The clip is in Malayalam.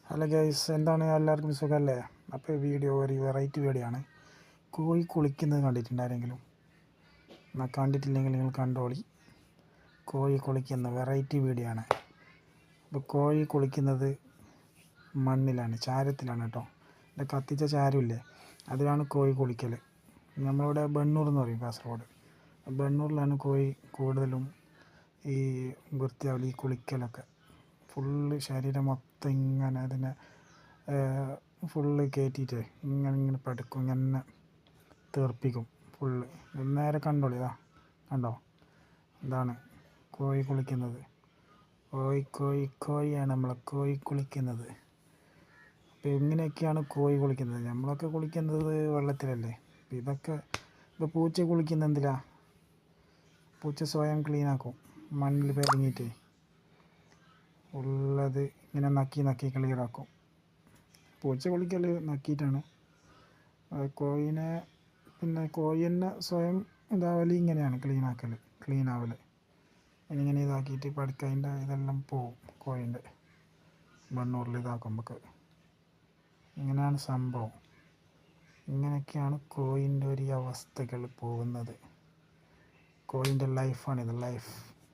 ഹലോ ഗൈസ്, എന്താണ് എല്ലാവർക്കും സുഖമല്ലേ? അപ്പോൾ വീഡിയോ ഒരു വെറൈറ്റി വീഡിയോ ആണ്. കോഴി കുളിക്കുന്നത് കണ്ടിട്ടുണ്ടാരെങ്കിലും? എന്നാൽ കണ്ടിട്ടില്ലെങ്കിൽ നിങ്ങൾ കണ്ടോളി. കോഴി കുളിക്കുന്ന വെറൈറ്റി വീഡിയോ ആണ്. അപ്പോൾ കോഴി കുളിക്കുന്നത് മണ്ണിലാണ്, ചാരത്തിലാണ് കേട്ടോ. ഇത് കത്തിച്ച ചാരമില്ലേ, അതിലാണ് കോഴി കുളിക്കൽ. നമ്മളിവിടെ ബണ്ണൂർ എന്ന് പറയും, കാസർഗോഡ്. ബണ്ണൂരിലാണ് കോഴി കൂടുതലും ഈ വൃത്തിയാവൽ, ഈ കുളിക്കലൊക്കെ. ഫുള്ള് ശരീരം മൊത്തം ഇങ്ങനെ അതിനെ ഫുള്ള് കയറ്റിയിട്ട് ഇങ്ങനെ പടുക്കും, ഇങ്ങനെ തീർപ്പിക്കും ഫുള്ള്. നേരെ കണ്ടോളി, ഇതാ കണ്ടോ, ഇതാണ് കോഴി കുളിക്കുന്നത്. കോഴിയാണ് നമ്മളെ കോഴി കുളിക്കുന്നത്. അപ്പോൾ ഇങ്ങനെയൊക്കെയാണ് കോഴി കുളിക്കുന്നത്. നമ്മളൊക്കെ കുളിക്കുന്നത് വെള്ളത്തിലല്ലേ. ഇതൊക്കെ ഇപ്പോൾ പൂച്ച കുളിക്കുന്ന എന്തിലാ? പൂച്ച സ്വയം ക്ലീനാക്കും, മണ്ണിൽ പെരങ്ങിയിട്ട് ഉള്ളത് ഇങ്ങനെ നക്കി ക്ലിയറാക്കും. പൂച്ച കുളിക്കൽ നക്കിയിട്ടാണ്. കോഴീനെ കോഴി തന്നെ സ്വയം ഇതാവൽ ഇങ്ങനെയാണ്, ക്ലീനാവൽ. ഇങ്ങനെ ഇതാക്കിയിട്ട് പടുക്കതിൻ്റെ ഇതെല്ലാം പോവും കോഴീൻ്റെ മണ്ണൂറിൽ ഇതാക്കുമ്പോൾ. ഇങ്ങനെയാണ് സംഭവം. ഇങ്ങനെയൊക്കെയാണ് കോഴീൻ്റെ ഒരു അവസ്ഥകൾ പോകുന്നത്. കോഴീൻ്റെ ലൈഫാണിത്, ലൈഫ്.